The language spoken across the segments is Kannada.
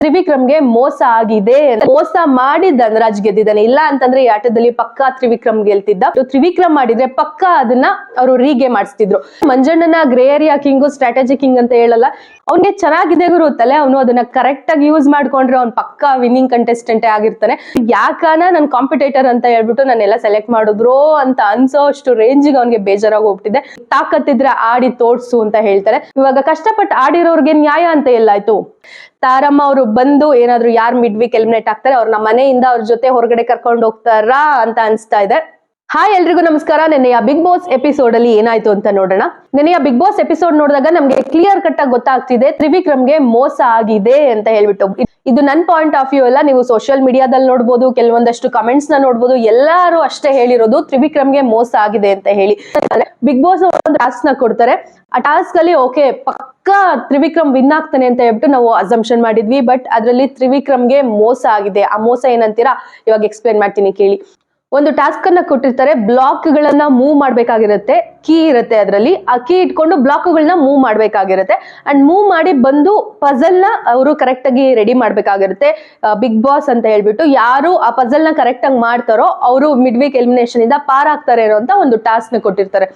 ತ್ರಿವಿಕ್ರಮ್ಗೆ ಮೋಸ ಆಗಿದೆ, ಮೋಸ ಮಾಡಿ ಧನರಾಜ್ ಗೆದ್ದಿದ್ದಾನೆ. ಇಲ್ಲ ಅಂತಂದ್ರೆ ಈ ಆಟದಲ್ಲಿ ಪಕ್ಕಾ ತ್ರಿವಿಕ್ರಮ್ ಗೆಲ್ತಿದ್ದ. ತ್ರಿವಿಕ್ರಮ್ ಮಾಡಿದ್ರೆ ಪಕ್ಕಾ ಅದನ್ನ ಅವರು ರೀಗೆ ಮಾಡಿಸ್ತಿದ್ರು. ಮಂಜಣ್ಣನ grey area king strategy king ಅಂತ ಹೇಳಲ್ಲ, ಅವ್ನಿಗೆ ಚೆನ್ನಾಗಿದೆ ಗುರು ತಲೆ, ಅವನು ಅದನ್ನ ಕರೆಕ್ಟ್ ಆಗಿ ಯೂಸ್ ಮಾಡ್ಕೊಂಡ್ರೆ ಅವ್ನು ಪಕ್ಕಾ ವಿನ್ನಿಂಗ್ ಕಂಟೆಸ್ಟೆಂಟ್ ಆಗಿರ್ತಾನೆ. ಯಾಕನ ನನ್ ಕಾಂಪಿಟೇಟರ್ ಅಂತ ಹೇಳ್ಬಿಟ್ಟು ನಾನೆಲ್ಲ ಸೆಲೆಕ್ಟ್ ಮಾಡಿದ್ರು ಅಂತ ಅನ್ಸೋ ಅಷ್ಟು ರೇಂಜಿಗೆ ಅವ್ನಿಗೆ ಬೇಜಾರಾಗಿ ಹೋಗ್ಬಿಟ್ಟಿದೆ. ತಾಕತ್ತಿದ್ರೆ ಆಡಿ ತೋರ್ಸು ಅಂತ ಹೇಳ್ತಾರೆ. ಇವಾಗ ಕಷ್ಟಪಟ್ಟು ಆಡಿರೋರ್ಗೆ ನ್ಯಾಯ ಅಂತ ಎಲ್ಲಾಯ್ತು. ತಾರಮ್ಮ ಅವರು ಬಂದು ಏನಾದ್ರು ಯಾರು ಮಿಡ್ ವೀಕ್ ಎಲಿಮಿನೇಟ್ ಆಗ್ತಾರೆ ಅವ್ರನ್ನ ಮನೆಯಿಂದ ಅವ್ರ ಜೊತೆ ಹೊರಗಡೆ ಕರ್ಕೊಂಡು ಹೋಗ್ತಾರಾ ಅಂತ ಅನ್ಸ್ತಾ ಇದೆ. ಹಾಯ್ ಎಲ್ರಿಗೂ ನಮಸ್ಕಾರ. ನೆನ್ನೆಯ ಬಿಗ್ ಬಾಸ್ ಎಪಿಸೋಡ್ ಅಲ್ಲಿ ಏನಾಯ್ತು ಅಂತ ನೋಡೋಣ. ನೆನ್ನೆಯ ಬಿಗ್ ಬಾಸ್ ಎಪಿಸೋಡ್ ನೋಡಿದಾಗ ನಮ್ಗೆ ಕ್ಲಿಯರ್ ಕಟ್ ಆಗಿ ಗೊತ್ತಾಗ್ತಿದೆ ತ್ರಿವಿಕ್ರಮ್ಗೆ ಮೋಸ ಆಗಿದೆ ಅಂತ ಹೇಳ್ಬಿಟ್ಟು. ಇದು ನನ್ ಪಾಯಿಂಟ್ ಆಫ್ ವ್ಯೂ ಅಲ್ಲ, ನೀವು ಸೋಷಿಯಲ್ ಮೀಡಿಯಾದಲ್ಲಿ ನೋಡ್ಬೋದು, ಕೆಲವೊಂದಷ್ಟು ಕಮೆಂಟ್ಸ್ ನ ನೋಡ್ಬೋದು, ಎಲ್ಲಾರು ಅಷ್ಟೇ ಹೇಳಿರೋದು ತ್ರಿವಿಕ್ರಮ್ಗೆ ಮೋಸ ಆಗಿದೆ ಅಂತ ಹೇಳಿ. ಬಿಗ್ ಬಾಸ್ ಒಂದು ಟಾಸ್ಕ್ ನ ಕೊಡ್ತಾರೆ, ಆ ಟಾಸ್ಕ್ ಅಲ್ಲಿ ಓಕೆ ಪಕ್ಕಾ ತ್ರಿವಿಕ್ರಮ್ ವಿನ್ ಆಗ್ತಾನೆ ಅಂತ ಹೇಳ್ಬಿಟ್ಟು ನಾವು ಅಸಂಪ್ಷನ್ ಮಾಡಿದ್ವಿ. ಬಟ್ ಅದ್ರಲ್ಲಿ ತ್ರಿವಿಕ್ರಮ್ಗೆ ಮೋಸ ಆಗಿದೆ. ಆ ಮೋಸ ಏನಂತೀರಾ ಇವಾಗ ಎಕ್ಸ್ಪ್ಲೇನ್ ಮಾಡ್ತೀನಿ ಕೇಳಿ. ಒಂದು ಟಾಸ್ಕ್ ಅನ್ನ ಕೊಟ್ಟಿರ್ತಾರೆ, ಬ್ಲಾಕ್ ಗಳನ್ನ ಮೂವ್ ಮಾಡ್ಬೇಕಾಗಿರುತ್ತೆ, ಕೀ ಇರುತ್ತೆ ಅದರಲ್ಲಿ, ಆ ಕೀ ಇಟ್ಕೊಂಡು ಬ್ಲಾಕ್ ಗಳನ್ನ ಮೂವ್ ಮಾಡ್ಬೇಕಾಗಿರುತ್ತೆ. ಅಂಡ್ ಮೂವ್ ಮಾಡಿ ಬಂದು ಪಜಲ್ ನ ಅವರು ಕರೆಕ್ಟ್ ಆಗಿ ರೆಡಿ ಮಾಡ್ಬೇಕಾಗಿರುತ್ತೆ. ಬಿಗ್ ಬಾಸ್ ಅಂತ ಹೇಳ್ಬಿಟ್ಟು ಯಾರು ಆ ಪಜಲ್ ನ ಕರೆಕ್ಟ್ ಆಗಿ ಮಾಡ್ತಾರೋ ಅವರು ಮಿಡ್ ವೀಕ್ ಎಲಿಮಿನೇಷನ್ ಇಂದ ಪಾರ್ ಆಗ್ತಾರೆ ಅಂತ ಒಂದು ಟಾಸ್ಕ್ ನ ಕೊಟ್ಟಿರ್ತಾರೆ.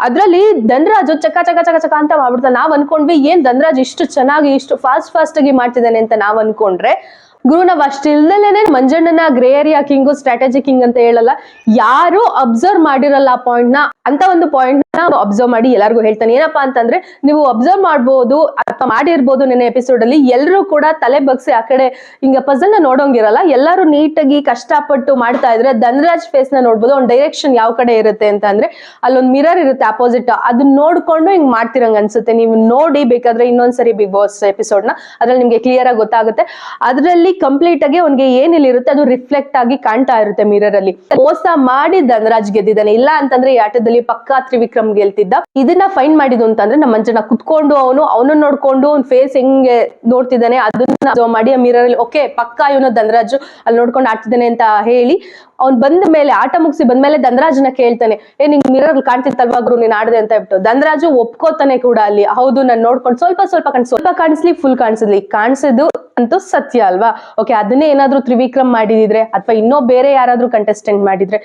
ಅದ್ರಲ್ಲಿ ಧನರಾಜ್ ಚಕ ಚಕ ಚಕ ಚಕ ಅಂತ ಮಾಡ್ಬಿಡ್ತಾರೆ. ನಾವ್ ಅನ್ಕೊಂಡ್ವಿ ಏನ್ ಧನರಾಜ್ ಇಷ್ಟು ಚೆನ್ನಾಗಿ ಇಷ್ಟು ಫಾಸ್ಟ್ ಆಗಿ ಮಾಡ್ತಿದ್ದಾನೆ ಅಂತ ನಾವ್ ಅನ್ಕೊಂಡ್ರೆ, ಗುರು ನಾವ್ ಅಷ್ಟಿಲ್ದಲೇನೆ ಮಂಜಣ್ಣನ grey area king strategy king ಅಂತ ಹೇಳಲ್ಲ, ಯಾರು ಅಬ್ಸರ್ವ್ ಮಾಡಿರಲ್ಲ ಆ ಪಾಯಿಂಟ್ ನ, ಅಂತ ಒಂದು ಪಾಯಿಂಟ್ ನ ಅಬ್ಸರ್ವ್ ಮಾಡಿ ಎಲ್ಲರಿಗೂ ಹೇಳ್ತಾನೆ. ಏನಪ್ಪಾ ಅಂತಂದ್ರೆ ನೀವು ಅಬ್ಸರ್ವ್ ಮಾಡ್ಬೋದು ಅಥವಾ ಮಾಡಿರ್ಬೋದು ನೆನ್ನೆ ಎಪಿಸೋಡ್ ಅಲ್ಲಿ, ಎಲ್ಲರೂ ಕೂಡ ತಲೆ ಬಗ್ಸಿ ಆ ಕಡೆ ಹಿಂಗ ಪಜಲ್ ನ ನೋಡೋಂಗಿರಲ್ಲ, ಎಲ್ಲರೂ ನೀಟಾಗಿ ಕಷ್ಟಪಟ್ಟು ಮಾಡ್ತಾ ಇದ್ರೆ ಧನರಾಜ್ ಫೇಸ್ ನ ನೋಡ್ಬೋದು. ಅವ್ನ ಡೈರೆಕ್ಷನ್ ಯಾವ ಕಡೆ ಇರುತ್ತೆ ಅಂತ ಅಂದ್ರೆ ಅಲ್ಲೊಂದು ಮಿರರ್ ಇರುತ್ತೆ ಅಪೋಸಿಟ್, ಅದನ್ನ ನೋಡ್ಕೊಂಡು ಹಿಂಗ್ ಮಾಡ್ತಿರಂಗ ಅನ್ಸುತ್ತೆ. ನೀವು ನೋಡಿ ಬೇಕಾದ್ರೆ ಇನ್ನೊಂದ್ಸರಿ ಬಿಗ್ ಬಾಸ್ ಎಪಿಸೋಡ್ ನ, ಅದ್ರಲ್ಲಿ ನಿಮ್ಗೆ ಕ್ಲಿಯರ್ ಆಗಿ ಗೊತ್ತಾಗುತ್ತೆ. ಅದ್ರಲ್ಲಿ ಕಂಪ್ಲೀಟ್ ಆಗಿ ಅವ್ನಿಗೆ ಏನಿಲ್ಲ ಇರುತ್ತೆ ಅದು ರಿಫ್ಲೆಕ್ಟ್ ಆಗಿ ಕಾಣ್ತಾ ಇರುತ್ತೆ ಮಿರರ್ ಅಲ್ಲಿ. ಮೋಸ ಮಾಡಿ ಧನರಾಜ್ ಗೆದ್ದಿದ್ದಾನೆ. ಇಲ್ಲ ಅಂತಂದ್ರೆ ಈ ಆಟದಲ್ಲಿ ಪಕ್ಕಾ ತ್ರಿವಿಕ್ರಮ್ ಗೆಲ್ತಿದ್ದ. ಇದನ್ನ ಫೈನ್ ಮಾಡಿದ್ದು ಅಂತಂದ್ರೆ ನಮ್ಮ ಮಂಜಣ್ಣ ಕುತ್ಕೊಂಡು ಅವನನ್ನ ನೋಡ್ಕೊಂಡು ಅವ್ನ ಫೇಸ್ ಹೆಂಗೆ ನೋಡ್ತಿದ್ದಾನೆ ಅದನ್ನ ಮಾಡಿ ಆ ಮಿರರ್ ಅಲ್ಲಿ ಓಕೆ ಪಕ್ಕಾ ಇವನು ಧನರಾಜ್ ಅಲ್ಲಿ ನೋಡ್ಕೊಂಡು ಆಡ್ತಿದ್ದಾನೆ ಅಂತ ಹೇಳಿ, ಅವ್ನ್ ಬಂದ ಮೇಲೆ ಆಟ ಮುಗಿಸಿ ಬಂದ್ಮೇಲೆ ಧನರಾಜ್ನ ಕೇಳ್ತಾನೆ, ನಿಂಗ್ ಮಿರರ್ ಕಾಣ್ತಿತ್ತಲ್ವಾ ಗುರು ನೀನ್ ಆಡದೆ ಅಂತ ಹೇಳ್ಬಿಟ್ಟು. ಧನರಾಜು ಒಪ್ಕೋತಾನೆ ಕೂಡ ಅಲ್ಲಿ, ಹೌದು ನಾನು ನೋಡ್ಕೊಂಡು ಸ್ವಲ್ಪ ಕಾಣಿಸ್ಲಿ ಫುಲ್ ಕಾಣಿಸ್ಲಿ, ಕಾಣಿಸಿದ್ದು ಅಂತೂ ಸತ್ಯ ಅಲ್ವಾ. ಓಕೆ ಅದನ್ನೇ ಏನಾದ್ರೂ ತ್ರಿವಿಕ್ರಮ್ ಮಾಡಿದಿದ್ರೆ ಅಥವಾ ಇನ್ನೂ ಬೇರೆ ಯಾರಾದ್ರೂ ಕಂಟೆಸ್ಟೆಂಟ್ ಮಾಡಿದ್ರೆ,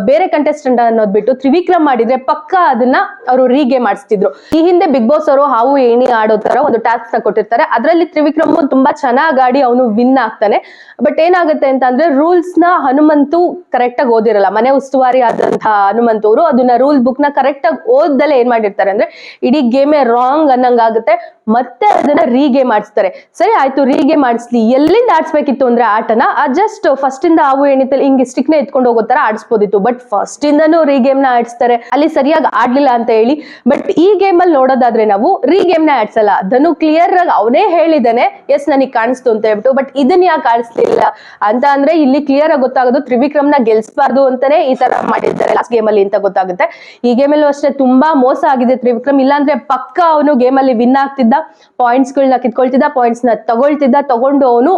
ಬೇರೆ ಕಂಟೆಸ್ಟೆಂಟ್ ಅನ್ನೋದ್ ಬಿಟ್ಟು ತ್ರಿವಿಕ್ರಮ್ ಮಾಡಿದ್ರೆ ಪಕ್ಕಾ ಅದನ್ನ ಅವರು ರೀಗೆ ಮಾಡಿಸ್ತಿದ್ರು. ಈ ಹಿಂದೆ ಬಿಗ್ ಬಾಸ್ ಅವರು ಹಾವು ಏಣಿ ಆಡೋ ತರ ಒಂದು ಟಾಸ್ಕ್ ನ ಕೊಟ್ಟಿರ್ತಾರೆ. ಅದ್ರಲ್ಲಿ ತ್ರಿವಿಕ್ರಮ್ ತುಂಬಾ ಚೆನ್ನಾಗಿ ಆಡಿ ಅವನು ವಿನ್ ಆಗ್ತಾನೆ. ಬಟ್ ಏನಾಗುತ್ತೆ ಅಂತ ಅಂದ್ರೆ ರೂಲ್ಸ್ ನ ಹನುಮಂತು ಕರೆಕ್ಟ್ ಆಗಿ ಓದಿರಲ್ಲ. ಮನೆ ಉಸ್ತುವಾರಿ ಆದಂತಹ ಹನುಮಂತ್ ಅವರು ಅದನ್ನ ರೂಲ್ ಬುಕ್ ನ ಕರೆಕ್ಟ್ ಆಗಿ ಓದ್ದಲೆ ಏನ್ ಮಾಡಿರ್ತಾರೆ ಅಂದ್ರೆ ಇಡೀ ಗೇಮೇ ರಾಂಗ್ ಅನ್ನಂಗಾಗುತ್ತೆ. ಮತ್ತೆ ಅದನ್ನ ರೀಗೆ ಮಾಡಿಸ್ತಾರೆ. ಸರಿ ಆಯ್ತು ರೀಗೆ ಮಾಡಿಸ್ಲಿ, ಎಲ್ಲಿಂದ ಆಡ್ಸ್ಬೇಕಿತ್ತು ಅಂದ್ರೆ ಆಟನ ಜಸ್ಟ್ ಫಸ್ಟ್ ಇಂದ ಹಾವು ಎಣಿತಲ್ಲಿ ಹಿಂಗೆ ಸ್ಟಿಕ್ ನ ಎತ್ಕೊಂಡು ಹೋಗೋ ತರ ಆಡಿಸ್ಬೋದಿತ್ತು. ಬಟ್ ಫಸ್ಟ್ ಇಂದನೂ ರೀಗೇಮ್ ನ ಆಡಿಸ್ತಾರೆ, ಅಲ್ಲಿ ಸರಿಯಾಗಿ ಆಡ್ಲಿಲ್ಲ ಅಂತ ಹೇಳಿ. ಬಟ್ ಈ ಗೇಮ್ ಅಲ್ಲಿ ನೋಡೋದಾದ್ರೆ ನಾವು ರೀಗೇಮ್ ನ ಆಡ್ಸಲ್ಲ. ಧನು ಕ್ಲಿಯರ್ ಆಗಿ ಅವನೇ ಹೇಳಿದಾನೆ ಎಸ್ ನನಗೆ ಕಾಣಿಸ್ತು ಅಂತ ಹೇಳ್ಬಿಟ್ಟು. ಬಟ್ ಇದನ್ನ ಯಾಕೆ ಆಡಿಸ್ಲಿಲ್ಲ ಅಂತ ಅಂದ್ರೆ ಇಲ್ಲಿ ಕ್ಲಿಯರ್ ಆಗಿ ಗೊತ್ತಾಗೋದು ತ್ರಿವಿಕ್ರಮ್ ನ ಗೆಲ್ಸ್ಬಾರ್ದು ಅಂತಾನೆ ಈ ತರ ಮಾಡಿದ್ದಾರೆ ಲಾಸ್ಟ್ ಗೇಮ್ ಅಲ್ಲಿ ಅಂತ ಗೊತ್ತಾಗುತ್ತೆ. ಈ ಗೇಮ್ ಅಲ್ಲೂ ಅಷ್ಟೇ ತುಂಬಾ ಮೋಸ ಆಗಿದೆ ತ್ರಿವಿಕ್ರಮ್. ಇಲ್ಲಾಂದ್ರೆ ಪಕ್ಕ ಅವನು ಗೇಮ್ ಅಲ್ಲಿ ವಿನ್ ಆಗ್ತಿದ್ದ, ಪಾಯಿಂಟ್ಸ್ ಗಳನ್ನ ಕಿತ್ಕೊಳ್ತಿದ್ದ, ಪಾಯಿಂಟ್ಸ್ ನ ತಗೊಂಡು ಅವನು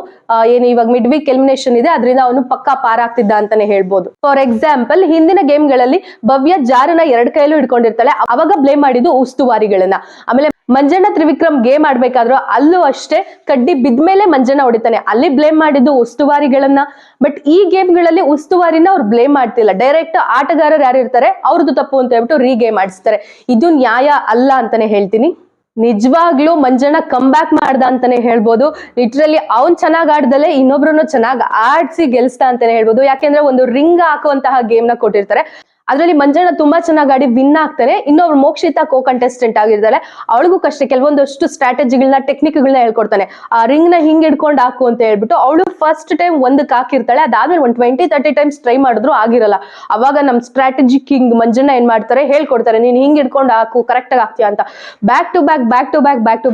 ಏನು ಇವಾಗ ಮಿಡ್ ವೀಕ್ ಎಲಿಮಿನೇಷನ್ ಇದೆ ಅದರಿಂದ ಅವನು ಪಕ್ಕಾ ಪಾರಾಗ್ತಿದ್ದ ಅಂತಾನೆ ಹೇಳ್ಬೋದು. ಫಾರ್ ಎಕ್ಸಾಂಪಲ್ ಹಿಂದಿನ ಗೇಮ್ ಗಳಲ್ಲಿ ಭವ್ಯ ಜಾರನ ಎರಡ್ ಕೈಯಲ್ಲೂ ಹಿಡ್ಕೊಂಡಿರ್ತಾಳೆ, ಅವಾಗ ಬ್ಲೇಮ್ ಮಾಡಿದ್ದು ಉಸ್ತುವಾರಿಗಳನ್ನ. ಆಮೇಲೆ ಮಂಜಣ್ಣ ತ್ರಿವಿಕ್ರಮ್ ಗೇಮ್ ಆಡ್ಬೇಕಾದ್ರೂ ಅಲ್ಲೂ ಅಷ್ಟೇ ಕಡ್ಡಿ ಬಿದ್ಮೇಲೆ ಮಂಜಣ್ಣ ಹೊಡಿತಾನೆ, ಅಲ್ಲಿ ಬ್ಲೇಮ್ ಮಾಡಿದ್ದು ಉಸ್ತುವಾರಿಗಳನ್ನ. ಬಟ್ ಈ ಗೇಮ್ ಗಳಲ್ಲಿ ಉಸ್ತುವಾರಿನ ಅವ್ರು ಬ್ಲೇಮ್ ಮಾಡ್ತಿಲ್ಲ, ಡೈರೆಕ್ಟ್ ಆಟಗಾರರು ಯಾರು ಇರ್ತಾರೆ ಅವ್ರದ್ದು ತಪ್ಪು ಅಂತ ಹೇಳ್ಬಿಟ್ಟು ರೀಗೇಮ್ ಮಾಡಿಸ್ತಾರೆ. ಇದು ನ್ಯಾಯ ಅಲ್ಲ ಅಂತಾನೆ ಹೇಳ್ತೀನಿ. ನಿಜವಾಗ್ಲೂ ಮಂಜಣ್ಣ ಕಮ್ ಬ್ಯಾಕ್ ಮಾಡ್ದ ಅಂತಾನೆ ಹೇಳ್ಬೋದು. ಲಿಟ್ರಲಿ ಅವ್ನ್ ಚೆನ್ನಾಗ್ ಆಡ್ದಲೆ ಇನ್ನೊಬ್ರನ್ನು ಚೆನ್ನಾಗ್ ಆಡ್ಸಿ ಗೆಲ್ಸ್ತಾ ಅಂತಾನೆ ಹೇಳ್ಬೋದು. ಯಾಕೆಂದ್ರೆ ಒಂದು ರಿಂಗ್ ಹಾಕುವಂತಹ ಗೇಮ್ ನ ಕೊಟ್ಟಿರ್ತಾರೆ, ಅದ್ರಲ್ಲಿ ಮಂಜಣ್ಣ ತುಂಬಾ ಚೆನ್ನಾಗಿ ಆಡಿ ವಿನ್ ಆಗ್ತಾನೆ. ಇನ್ನೊಬ್ರು ಮೋಕ್ಷಿತಾ ಕೋ ಕಂಟೆಸ್ಟೆಂಟ್ ಆಗಿರ್ತಾಳೆ, ಅವಳಿಗೂ ಕಷ್ಟ ಕೆಲವೊಂದಷ್ಟು ಸ್ಟ್ರಾಟಜಿಗಳನ್ನ ಟೆಕ್ನಿಕ್ಗಳನ್ನ ಹೇಳ್ಕೊಡ್ತಾನೆ. ಆ ರಿಂಗ್ ನ ಹಿಂಗ್ ಹಿಡ್ಕೊಂಡು ಹಾಕು ಅಂತ ಹೇಳ್ಬಿಟ್ಟು ಅವಳು ಫಸ್ಟ್ ಟೈಮ್ ಒಂದಕ್ಕೆ ಹಾಕಿರ್ತಾಳೆ, ಅದಾದ್ಮೇಲೆ 20-30 ಟೈಮ್ಸ್ ಟ್ರೈ ಮಾಡಿದ್ರು ಆಗಿರಲ್ಲ. ಅವಾಗ ನಮ್ ಸ್ಟ್ರಾಟಜಿ ಕಿಂಗ್ ಮಂಜಣ್ಣ ಏನ್ ಮಾಡ್ತಾರೆ ಹೇಳ್ಕೊಡ್ತಾರೆ, ನೀನ್ ಹಿಂಗ್ ಹಿಡ್ಕೊಂಡು ಹಾಕು ಕರೆಕ್ಟ್ ಆಗಿ ಹಾಕ್ತೀಯ ಅಂತ. ಬ್ಯಾಕ್ ಟು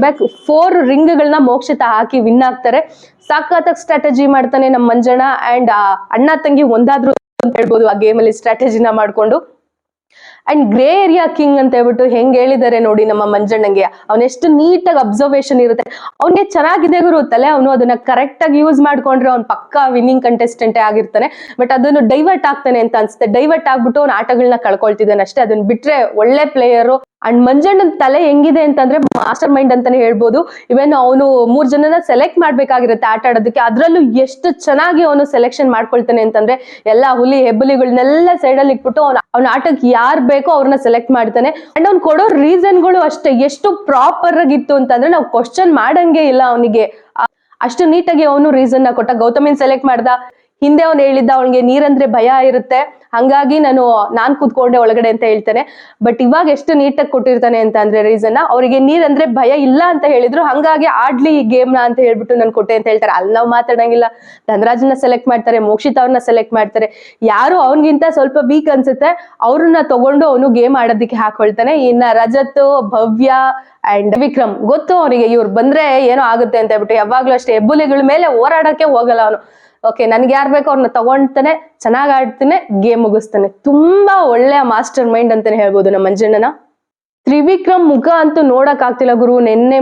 ಬ್ಯಾಕ್ 4 ರಿಂಗ್ಗಳನ್ನ ಮೋಕ್ಷಿತಾ ಹಾಕಿ ವಿನ್ ಆಗ್ತಾರೆ. ಸಖತ್ತಾಗಿ ಸ್ಟ್ರಾಟಜಿ ಮಾಡ್ತಾನೆ ನಮ್ ಮಂಜಣ್ಣ. ಅಂಡ್ ಅಣ್ಣ ತಂಗಿ ಒಂದಾದ್ರು ಅಂತ ಹೇಳ್ಬೋದು ಆ ಗೇಮ್ ಅಲ್ಲಿ ಸ್ಟ್ರಾಟಜಿನ ಮಾಡ್ಕೊಂಡು. ಅಂಡ್ ಗ್ರೇ ಏರಿಯಾ ಕಿಂಗ್ ಅಂತ ಹೇಳ್ಬಿಟ್ಟು ಹೆಂಗ್ ಹೇಳಿದಾರೆ ನೋಡಿ ನಮ್ಮ ಮಂಜಣ್ಣಂಗೆ, ಅವನೆಷ್ಟು ನೀಟಾಗಿ ಅಬ್ಸರ್ವೇಷನ್ ಇರುತ್ತೆ. ಅವ್ನಿಗೆ ಚೆನ್ನಾಗಿದೆ ಗುರು ತಲೆ, ಅವನು ಅದನ್ನ ಕರೆಕ್ಟ್ ಆಗಿ ಯೂಸ್ ಮಾಡ್ಕೊಂಡ್ರೆ ಅವ್ನು ಪಕ್ಕಾ ವಿನ್ನಿಂಗ್ ಕಂಟೆಸ್ಟೆಂಟೇ ಆಗಿರ್ತಾನೆ. ಬಟ್ ಅದನ್ನು ಡೈವರ್ಟ್ ಆಗ್ತಾನೆ ಅಂತ ಅನ್ಸುತ್ತೆ. ಡೈವರ್ಟ್ ಆಗ್ಬಿಟ್ಟು ಅವ್ನ ಆಟಗಳನ್ನ ಕಳ್ಕೊಳ್ತಿದ್ದಾನೆ ಅಷ್ಟೇ. ಅದನ್ನ ಬಿಟ್ರೆ ಒಳ್ಳೆ ಪ್ಲೇಯರು. ಅಂಡ್ ಮಂಜಣ್ಣನ್ ತಲೆ ಹೆಂಗಿದೆ ಅಂತಂದ್ರೆ ಮಾಸ್ಟರ್ ಮೈಂಡ್ ಅಂತಾನೆ ಹೇಳ್ಬೋದು. ಇವನ್ ಅವನು 3 ಜನನ ಸೆಲೆಕ್ಟ್ ಮಾಡ್ಬೇಕಾಗಿರುತ್ತೆ ಆಟ ಆಡೋದಕ್ಕೆ, ಅದ್ರಲ್ಲೂ ಎಷ್ಟು ಚೆನ್ನಾಗಿ ಅವನು ಸೆಲೆಕ್ಷನ್ ಮಾಡ್ಕೊಳ್ತಾನೆ ಅಂತಂದ್ರೆ ಎಲ್ಲಾ ಹುಲಿ ಹೆಬ್ಬುಲಿಗಳನ್ನೆಲ್ಲ ಸೈಡ್ ಅಲ್ಲಿ ಇಟ್ಬಿಟ್ಟು ಅವ್ನ ಆಟಕ್ಕೆ ಯಾರ್ ಬೇಕೋ ಅವ್ರನ್ನ ಸೆಲೆಕ್ಟ್ ಮಾಡ್ತಾನೆ. ಅಂಡ್ ಅವ್ನು ಕೊಡೋ ರೀಸನ್ಗಳು ಅಷ್ಟೇ ಎಷ್ಟು ಪ್ರಾಪರ್ ಆಗಿತ್ತು ಅಂತಂದ್ರೆ ನಾವು ಕ್ವಶನ್ ಮಾಡಂಗೆ ಇಲ್ಲ ಅವನಿಗೆ, ಅಷ್ಟು ನೀಟಾಗಿ ಅವನು ರೀಸನ್ ಕೊಟ್ಟ. ಗೌತಮಿನ್ ಸೆಲೆಕ್ಟ್ ಮಾಡ್ದ, ಹಿಂದೆ ಅವ್ನು ಹೇಳಿದ್ದ ಅವನಿಗೆ ನೀರಂದ್ರೆ ಭಯ ಇರುತ್ತೆ, ಹಂಗಾಗಿ ನಾನ್ ಕೂತ್ಕೊಂಡೆ ಒಳಗಡೆ ಅಂತ ಹೇಳ್ತಾನೆ. ಬಟ್ ಇವಾಗ ಎಷ್ಟು ನೀಟಾಗಿ ಕೊಟ್ಟಿರ್ತಾನೆ ಅಂತ ಅಂದ್ರೆ ರೀಸನ್, ಅವರಿಗೆ ನೀರಂದ್ರೆ ಭಯ ಇಲ್ಲ ಅಂತ ಹೇಳಿದ್ರು, ಹಂಗಾಗಿ ಆಡ್ಲಿ ಈ ಗೇಮ್ ನ ಅಂತ ಹೇಳ್ಬಿಟ್ಟು ನಾನು ಕೊಟ್ಟೆ ಅಂತ ಹೇಳ್ತಾರೆ. ಅಲ್ಲಿ ನಾವು ಮಾತಾಡಂಗಿಲ್ಲ. ಧನರಾಜ್ನ ಸೆಲೆಕ್ಟ್ ಮಾಡ್ತಾರೆ, ಮೋಕ್ಷಿತ್ ಅವ್ರನ್ನ ಸೆಲೆಕ್ಟ್ ಮಾಡ್ತಾರೆ, ಯಾರು ಅವನಿಗಿಂತ ಸ್ವಲ್ಪ ವೀಕ್ ಅನ್ಸುತ್ತೆ ಅವ್ರನ್ನ ತಗೊಂಡು ಅವನು ಗೇಮ್ ಆಡೋದಕ್ಕೆ ಹಾಕೊಳ್ತಾನೆ. ಇನ್ನ ರಜತ್, ಭವ್ಯ ಅಂಡ್ ವಿಕ್ರಮ್ ಗೊತ್ತು ಅವನಿಗೆ ಇವ್ರು ಬಂದ್ರೆ ಏನೋ ಆಗುತ್ತೆ ಅಂತ ಹೇಳ್ಬಿಟ್ಟು ಯಾವಾಗ್ಲೂ ಅಷ್ಟೇ ಹೆಬ್ಬುಲಿಗಳ ಮೇಲೆ ಹೋರಾಡಕ್ಕೆ ಹೋಗಲ್ಲ ಅವನು. ಓಕೆ ನನ್ಗೆ ಯಾರು ಬೇಕೋ ಅವ್ರನ್ನ ತಗೊಂಡ್ತಾನೆ, ಚೆನ್ನಾಗ್ ಆಡ್ತಾನೆ, ಗೇಮ್ ಮುಗಿಸ್ತಾನೆ. ತುಂಬಾ ಒಳ್ಳೆಯ ಮಾಸ್ಟರ್ ಮೈಂಡ್ ಅಂತಾನೆ ಹೇಳ್ಬೋದು ನಮ್ಮ ಮಂಜಣ್ಣನ. ತ್ರಿವಿಕ್ರಮ್ ಮುಖ ಅಂತೂ ನೋಡಕ್ ಆಗ್ತಿಲ್ಲ ಗುರು.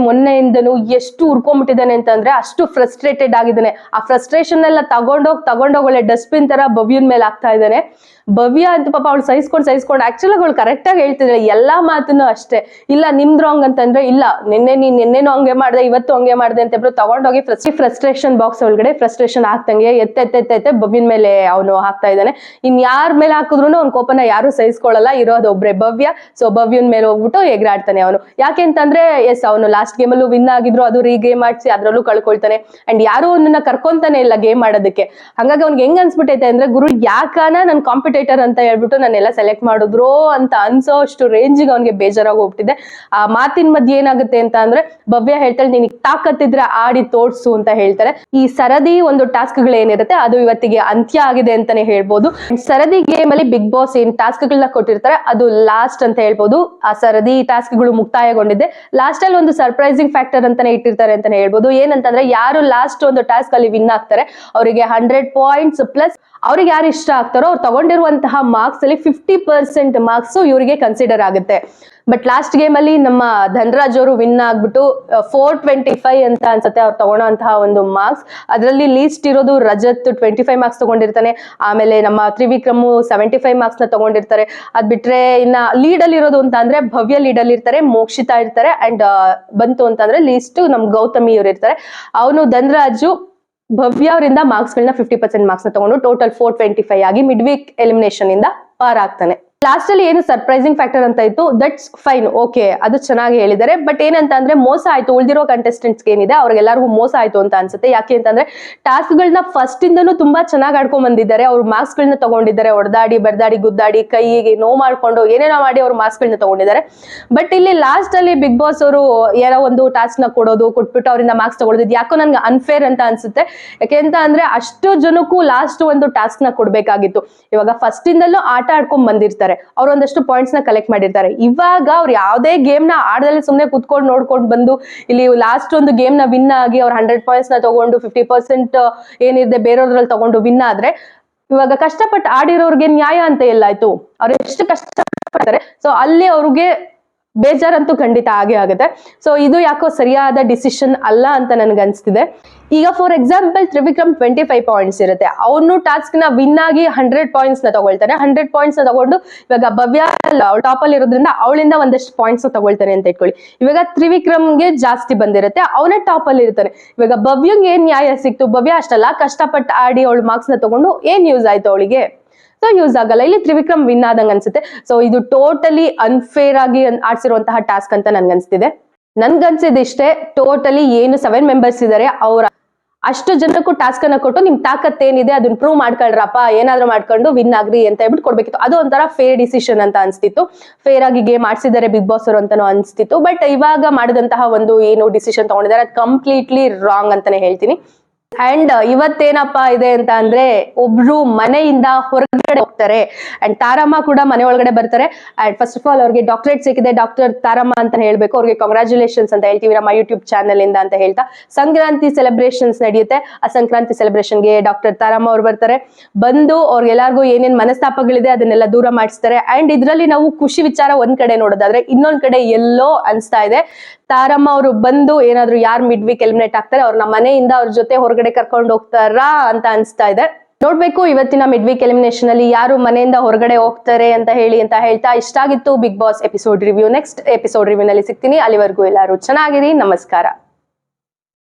ಮೊನ್ನೆಯಿಂದನು ಎಷ್ಟು ಉರ್ಕೊಂಡ್ಬಿಟ್ಟಿದ್ದಾನೆ ಅಂತಂದ್ರೆ ಅಷ್ಟು ಫ್ರಸ್ಟ್ರೇಟೆಡ್ ಆಗಿದ್ದಾನೆ. ಆ ಫ್ರಸ್ಟ್ರೇಷನ್ ಎಲ್ಲ ತಗೊಂಡೋಗ್ ಒಳ್ಳೆ ಡಸ್ಟ್ಬಿನ್ ತರ ಭವ್ಯನ್ ಮೇಲೆ ಆಗ್ತಾ ಇದ್ದಾನೆ. ಭವ್ಯ ಅಂತ ಪಾಪ ಅವಳು ಸಹಿಸ್ಕೊಂಡು ಆಕ್ಚುಲಿ ಅವಳು ಕರೆಕ್ಟ್ ಆಗಿ ಹೇಳ್ತಿದ್ರೆ ಎಲ್ಲಾ ಮಾತನ್ನು ಅಷ್ಟೇ. ಇಲ್ಲ ನಿಮ್ದು ರಾಂಗ್ ಅಂತಂದ್ರೆ ಇಲ್ಲ, ನಿನ್ನೆನೂ ಹಂಗೆ ಮಾಡ್ದೆ, ಇವತ್ತು ಹಂಗೆ ಮಾಡ್ದೆ ಅಂತ ಹೇಳ್ಬಿಟ್ಟು ತಗೊಂಡೋಗಿ ಫ್ರಸ್ಟ್ರೇಷನ್ ಬಾಕ್ಸ್ ಒಳಗಡೆ ಫ್ರಸ್ಟ್ರೇಷನ್ ಆಗ್ತಂಗೆ ಎತ್ತೆ ಭವ್ಯನ್ ಮೇಲೆ ಅವನು ಹಾಕ್ತಾ ಇದ್ದಾನೆ. ಇನ್ ಯಾರ ಮೇಲೆ ಹಾಕಿದ್ರು ಅವ್ನ ಕೋಪನ ಯಾರು ಸಹಿಸ್ಕೊಳ್ಳಲ್ಲ, ಇರೋದು ಒಬ್ರೆ ಭವ್ಯ. ಸೊ ಭವ್ಯನ್ ಮೇಲೆ ಹೋಗ್ಬಿಟ್ಟು ಎಗರಾಡ್ತಾನೆ ಅವನು. ಯಾಕೆ ಅಂತಂದ್ರೆ ಎಸ್ ಅವನು ಲಾಸ್ಟ್ ಗೇಮ್ ಅಲ್ಲೂ ವಿನ್ ಆಗಿದ್ರು, ಅದು ರೀಗೇಮ್ ಮಾಡಿಸಿ ಅದ್ರಲ್ಲೂ ಕಳ್ಕೊಳ್ತಾನೆ. ಅಂಡ್ ಯಾರು ಅವನನ್ನ ಕರ್ಕೊಂತಾನೆ ಇಲ್ಲ ಗೇಮ್ ಆಡೋದಕ್ಕೆ. ಹಂಗಾಗಿ ಅವ್ನಿಗೆ ಹೆಂಗ್ ಅನ್ಸ್ಬಿಟ್ಟೈತೆ ಅಂದ್ರೆ ಗುರು ಯಾಕಾನ ನನ್ ಕಾಂಪಿಟೇಟರ್ ಅಂತ ಹೇಳ್ಬಿಟ್ಟು ನಾನೆಲ್ಲ ಸೆಲೆಕ್ಟ್ ಮಾಡಿದ್ರು ಅಂತ ಅನ್ಸೋ ಅಷ್ಟು ರೇಂಜಿಗೆ ಅವ್ನಿಗೆ ಬೇಜಾರಾಗಿ ಹೋಗ್ಬಿಟ್ಟಿದೆ. ಆ ಮಾತಿನ ಮಧ್ಯೆ ಏನಾಗುತ್ತೆ ಅಂತ ಅಂದ್ರೆ ಭವ್ಯ ಹೇಳ್ತಾಳೆ ನಿನಗೆ ತಾಕತ್ತಿದ್ರೆ ಆಡಿ ತೋರ್ಸು ಅಂತ ಹೇಳ್ತಾರೆ. ಈ ಸರದಿ ಒಂದು ಟಾಸ್ಕ್ ಗಳು ಏನಿರುತ್ತೆ ಅದು ಇವತ್ತಿಗೆ ಅಂತ್ಯ ಆಗಿದೆ ಅಂತಾನೆ ಹೇಳ್ಬೋದು. ಸರದಿ ಗೇಮ್ ಅಲ್ಲಿ ಬಿಗ್ ಬಾಸ್ ಏನ್ ಟಾಸ್ಕ್ ಗಳನ್ನ ಕೊಟ್ಟಿರ್ತಾರೆ ಅದು ಲಾಸ್ಟ್ ಅಂತ ಹೇಳ್ಬೋದು. ಆ ಸರದಿ ಟಾಸ್ಕ್ ಗಳು ಮುಕ್ತಾಯಗೊಂಡಿದೆ. ಲಾಸ್ಟ್ ಅಲ್ಲಿ ಒಂದು ಸರ್ಪ್ರೈಸಿಂಗ್ ಫ್ಯಾಕ್ಟರ್ ಅಂತಾನೆ ಇಟ್ಟಿರ್ತಾರೆ ಅಂತಾನೆ ಹೇಳ್ಬೋದು. ಏನಂತಂದ್ರೆ ಯಾರು ಲಾಸ್ಟ್ ಒಂದು ಟಾಸ್ಕ್ ಅಲ್ಲಿ ವಿನ್ ಆಗ್ತಾರೆ ಅವರಿಗೆ 100 ಪಾಯಿಂಟ್ಸ್ ಪ್ಲಸ್ ಅವ್ರಿಗೆ ಯಾರು ಇಷ್ಟ ಆಗ್ತಾರೋ ಅವ್ರು ತಗೊಂಡಿರುವಂತಹ ಮಾರ್ಕ್ಸ್ ಅಲ್ಲಿ 50% ಮಾರ್ಕ್ಸ್ ಇವರಿಗೆ ಕನ್ಸಿಡರ್ ಆಗುತ್ತೆ. ಬಟ್ ಲಾಸ್ಟ್ ಗೇಮ್ ಅಲ್ಲಿ ನಮ್ಮ ಧನರಾಜ್ ಅವರು ವಿನ್ ಆಗ್ಬಿಟ್ಟು 425 ಅಂತ ಅನ್ಸುತ್ತೆ ಅವ್ರು ತಗೊಳ್ಳೋಂತಹ ಒಂದು ಮಾರ್ಕ್ಸ್. ಅದರಲ್ಲಿ ಲೀಸ್ಟ್ ಇರೋದು ರಜತ್ 25 ಮಾರ್ಕ್ಸ್ ತಗೊಂಡಿರ್ತಾನೆ. ಆಮೇಲೆ ನಮ್ಮ ತ್ರಿವಿಕ್ರಮ್ 75 ಮಾರ್ಕ್ಸ್ ನ ತಗೊಂಡಿರ್ತಾರೆ. ಅದ್ ಬಿಟ್ರೆ ಇನ್ನ ಲೀಡ್ ಅಲ್ಲಿ ಇರೋದು ಅಂತ ಅಂದ್ರೆ ಭವ್ಯ ಲೀಡ್ ಅಲ್ಲಿ ಇರ್ತಾರೆ, ಮೋಕ್ಷಿತಾ ಇರ್ತಾರೆ, ಅಂಡ್ ಬಂತು ಅಂತಂದ್ರೆ ಲೀಸ್ಟ್ ನಮ್ ಗೌತಮಿ ಅವ್ರು ಇರ್ತಾರೆ. ಅವನು ಧನರಾಜು ಭವ್ಯ ಅವರಿಂದ ಮಾರ್ಕ್ಸ್ ಗಳನ್ನ 50% ಮಾರ್ಕ್ಸ್ ನ ತಗೊಂಡು ಟೋಟಲ್ 425 ಆಗಿ ಮಿಡ್ ವೀಕ್ ಎಲಿಮಿನೇಷನ್ ಇಂದ ಪಾರ್ ಆಗ್ತಾನೆ. ಲಾಸ್ಟ್ ಅಲ್ಲಿ ಏನು ಸರ್ಪ್ರೈಸಿಂಗ್ ಫ್ಯಾಕ್ಟರ್ ಅಂತ ಇತ್ತು, ದಟ್ಸ್ ಫೈನ್, ಓಕೆ ಅದು ಚೆನ್ನಾಗಿ ಹೇಳಿದ್ದಾರೆ. ಬಟ್ ಏನಂತ ಅಂದ್ರೆ ಮೋಸ ಆಯ್ತು ಉಳಿದಿರೋ ಕಂಟೆಸ್ಟೆಂಟ್ಸ್ ಏನಿದೆ ಅವ್ರಿಗೆಲ್ಲರಿಗೂ ಮೋಸ ಆಯ್ತು ಅಂತ ಅನ್ಸುತ್ತೆ. ಯಾಕೆ ಅಂತಂದ್ರೆ ಟಾಸ್ಕ್ ಗಳನ್ನ ಫಸ್ಟ್ ಇಂದನೂ ತುಂಬಾ ಚೆನ್ನಾಗಿ ಆಡ್ಕೊಂಡ್ ಬಂದಿದ್ದಾರೆ. ಅವ್ರು ಮಾರ್ಕ್ಸ್ ಗಳನ್ನ ತಗೊಂಡಿದ್ದಾರೆ, ಹೊಡೆದಾಡಿ ಬರ್ದಾಡಿ ಗುದ್ದಾಡಿ ಕೈಗೆ ನೋವು ಮಾಡ್ಕೊಂಡು ಏನೇನೋ ಮಾಡಿ ಅವ್ರು ಮಾರ್ಕ್ಸ್ ಗಳನ್ನ ತಗೊಂಡಿದ್ದಾರೆ. ಬಟ್ ಇಲ್ಲಿ ಲಾಸ್ಟ್ ಅಲ್ಲಿ ಬಿಗ್ ಬಾಸ್ ಅವರು ಏನೋ ಒಂದು ಟಾಸ್ಕ್ ನ ಕೊಟ್ಬಿಟ್ಟು ಅವರಿಂದ ಮಾರ್ಕ್ಸ್ ತಗೊಳ್ಳೋದು ಯಾಕೋ ನನ್ಗೆ ಅನ್ಫೇರ್ ಅಂತ ಅನ್ಸುತ್ತೆ. ಯಾಕೆ ಅಂತ ಅಂದ್ರೆ ಅಷ್ಟು ಜನಕ್ಕೂ ಲಾಸ್ಟ್ ಒಂದು ಟಾಸ್ಕ್ ನ ಕೊಡ್ಬೇಕಾಗಿತ್ತು. ಇವಾಗ ಫಸ್ಟ್ ಇಂದಲೂ ಆಟ ಆಡ್ಕೊಂಡ್ ಬಂದಿರ್ತಾರೆ, ಅವ್ರು ಒಂದಷ್ಟು ಪಾಯಿಂಟ್ಸ್ ನ ಕಲೆಕ್ಟ್ ಮಾಡಿರ್ತಾರೆ. ಇವಾಗ ಅವ್ರು ಯಾವ್ದೇ ಗೇಮ್ ನ ಆಡದಲ್ಲಿ ಸುಮ್ನೆ ಕುತ್ಕೊಂಡು ನೋಡ್ಕೊಂಡು ಬಂದು ಇಲ್ಲಿ ಲಾಸ್ಟ್ ಒಂದು ಗೇಮ್ ನ ವಿನ್ ಆಗಿ ಅವ್ರು 100 ಪಾಯಿಂಟ್ಸ್ ನ ತಗೊಂಡು 50% ಏನಿದೆ ಬೇರೆಯವ್ರಲ್ಲಿ ತಗೊಂಡು ವಿನ್ ಆದ್ರೆ ಇವಾಗ ಕಷ್ಟಪಟ್ಟು ಆಡಿರೋರ್ಗೆ ನ್ಯಾಯ ಅಂತ ಎಲ್ಲಾಯ್ತು. ಅವ್ರು ಎಷ್ಟು ಕಷ್ಟಪಡ್ತಾರೆ, ಸೊ ಅಲ್ಲಿ ಅವ್ರಿಗೆ ಬೇಜಾರಂತೂ ಖಂಡಿತ ಆಗೇ ಆಗುತ್ತೆ. ಸೊ ಇದು ಯಾಕೋ ಸರಿಯಾದ ಡಿಸಿಷನ್ ಅಲ್ಲ ಅಂತ ನನ್ಗೆ ಅನ್ಸ್ತಿದೆ. ಈಗ ಫಾರ್ ಎಕ್ಸಾಂಪಲ್ ತ್ರಿವಿಕ್ರಮ್ 25 ಪಾಯಿಂಟ್ಸ್ ಇರುತ್ತೆ, ಅವನು ಟಾಸ್ಕ್ ನ ವಿನ್ ಆಗಿ 100 ಪಾಯಿಂಟ್ಸ್ ನ ತಗೊಳ್ತಾನೆ. 100 ಪಾಯಿಂಟ್ಸ್ ನ ತಗೊಂಡು ಇವಾಗ ಭವ್ಯ ಟಾಪ್ ಅಲ್ಲಿ ಇರೋದ್ರಿಂದ ಅವಳಿಂದ ಒಂದಷ್ಟು ಪಾಯಿಂಟ್ಸ್ ತಗೊಳ್ತಾನೆ ಅಂತ ಇಟ್ಕೊಳ್ಳಿ. ಇವಾಗ ತ್ರಿವಿಕ್ರಮ್ಗೆ ಜಾಸ್ತಿ ಬಂದಿರುತ್ತೆ, ಅವನೇ ಟಾಪ್ ಅಲ್ಲಿ ಇರ್ತಾನೆ. ಇವಾಗ ಭವ್ಯಂಗೆ ಏನ್ ನ್ಯಾಯ ಸಿಕ್ತು? ಭವ್ಯ ಅಷ್ಟಲ್ಲ ಕಷ್ಟಪಟ್ಟು ಆಡಿ ಅವಳು ಮಾರ್ಕ್ಸ್ ನ ತಗೊಂಡು ಏನ್ ಯೂಸ್ ಆಯ್ತು ಅವಳಿಗೆ? ಯೂಸ್ ಆಗಲ್ಲ. ಇಲ್ಲಿ ತ್ರಿವಿಕ್ರಮ್ ವಿನ್ ಆದಂಗ ಅನ್ಸುತ್ತೆ. ಸೊ ಇದು ಟೋಟಲಿ ಅನ್ಫೇರ್ ಆಗಿ ಆಡ್ಸಿರುವಂತಹ ಟಾಸ್ಕ್ ಅಂತ ನನ್ಗನ್ಸ್ತಿದೆ. ನನ್ಗನ್ಸಿದಿಷ್ಟೇ, ಟೋಟಲಿ ಏನು 7 ಮೆಂಬರ್ಸ್ ಇದಾರೆ ಅವ್ರ ಅಷ್ಟು ಜನಕ್ಕೂ ಟಾಸ್ಕ್ ಅನ್ನ ಕೊಟ್ಟು ನಿಮ್ ತಾಕತ್ ಏನಿದೆ ಅದನ್ನ ಪ್ರೂವ್ ಮಾಡ್ಕೊಳ್ರಪ್ಪ, ಏನಾದ್ರೂ ಮಾಡ್ಕೊಂಡು ವಿನ್ ಆಗ್ರಿ ಅಂತ ಹೇಳ್ಬಿಟ್ಟು ಕೊಡ್ಬೇಕಿತ್ತು. ಅದು ಒಂಥರ ಫೇರ್ ಡಿಸಿಷನ್ ಅಂತ ಅನ್ಸ್ತಿತ್ತು. ಫೇರ್ ಆಗಿ ಗೇಮ್ ಆಡ್ಸಿದ್ದಾರೆ ಬಿಗ್ ಬಾಸ್ ಅವರು ಅಂತಾನು ಅನ್ಸ್ತಿತ್ತು. ಬಟ್ ಇವಾಗ ಮಾಡಿದಂತಹ ಒಂದು ಏನು ಡಿಸಿಷನ್ ತಗೊಂಡಿದ್ದಾರೆ ಅದು ಕಂಪ್ಲೀಟ್ಲಿ ರಾಂಗ್ ಅಂತಾನೆ ಹೇಳ್ತೀನಿ. ಅಂಡ್ ಇವತ್ತೇನಪ್ಪಾ ಇದೆ ಅಂತ ಅಂದ್ರೆ ಒಬ್ರು ಮನೆಯಿಂದ ಹೊರಗಡೆ ಹೋಗ್ತಾರೆ ಅಂಡ್ ತಾರಮ್ಮ ಕೂಡ ಮನೆ ಒಳಗಡೆ ಬರ್ತಾರೆ. ಅಂಡ್ ಫಸ್ಟ್ ಆಫ್ ಆಲ್ ಅವ್ರಿಗೆ ಡಾಕ್ಟರೇಟ್ ಸಿಕ್ಕಿದೆ, ಡಾಕ್ಟರ್ ತಾರಮ್ಮ ಅಂತ ಹೇಳ್ಬೇಕು. ಅವ್ರಿಗೆ ಕಂಗ್ರಾಚುಲೇಷನ್ಸ್ ಅಂತ ಹೇಳ್ತೀವಿ ನಮ್ಮ ಯೂಟ್ಯೂಬ್ ಚಾನಲ್ ಇಂದ ಅಂತ ಹೇಳ್ತಾ. ಸಂಕ್ರಾಂತಿ ಸೆಲೆಬ್ರೇಷನ್ಸ್ ನಡೆಯುತ್ತೆ. ಆ ಸಂಕ್ರಾಂತಿ ಸೆಲೆಬ್ರೇಷನ್ಗೆ ಡಾಕ್ಟರ್ ತಾರಮ್ಮ ಅವ್ರು ಬರ್ತಾರೆ. ಬಂದು ಅವ್ರಿಗೆಲ್ಲರಿಗೂ ಏನೇನ್ ಮನಸ್ತಾಪಗಳಿದೆ ಅದನ್ನೆಲ್ಲ ದೂರ ಮಾಡಿಸ್ತಾರೆ. ಅಂಡ್ ಇದ್ರಲ್ಲಿ ನಾವು ಖುಷಿ ವಿಚಾರ ಒಂದ್ ಕಡೆ ನೋಡೋದಾದ್ರೆ ಇನ್ನೊಂದ್ ಕಡೆ ಎಲ್ಲೋ ಅನ್ಸ್ತಾ ಇದೆ. ತಾರಮ್ಮ ಅವರು ಬಂದು ಏನಾದ್ರು ಯಾರು ಮಿಡ್ ವೀಕ್ ಎಲಿಮಿನೇಟ್ ಆಗ್ತಾರೆ ಅವ್ರನ್ನ ಮನೆಯಿಂದ ಅವ್ರ ಜೊತೆ ಹೊರಗಡೆ ಕರ್ಕೊಂಡು ಹೋಗ್ತಾರಾ ಅಂತ ಅನ್ಸ್ತಾ ಇದೆ. ನೋಡ್ಬೇಕು ಇವತ್ತಿನ ಮಿಡ್ ವೀಕ್ ಎಲಿಮಿನೇಷನ್ ಅಲ್ಲಿ ಯಾರು ಮನೆಯಿಂದ ಹೊರಗಡೆ ಹೋಗ್ತಾರೆ ಅಂತ ಹೇಳ್ತಾ ಇಷ್ಟ ಆಗಿತ್ತು Bigg Boss episode review. Next episode review ನಲ್ಲಿ ಸಿಗ್ತೀನಿ. ಅಲ್ಲಿವರೆಗೂ ಎಲ್ಲರೂ ಚೆನ್ನಾಗಿರಿ. ನಮಸ್ಕಾರ.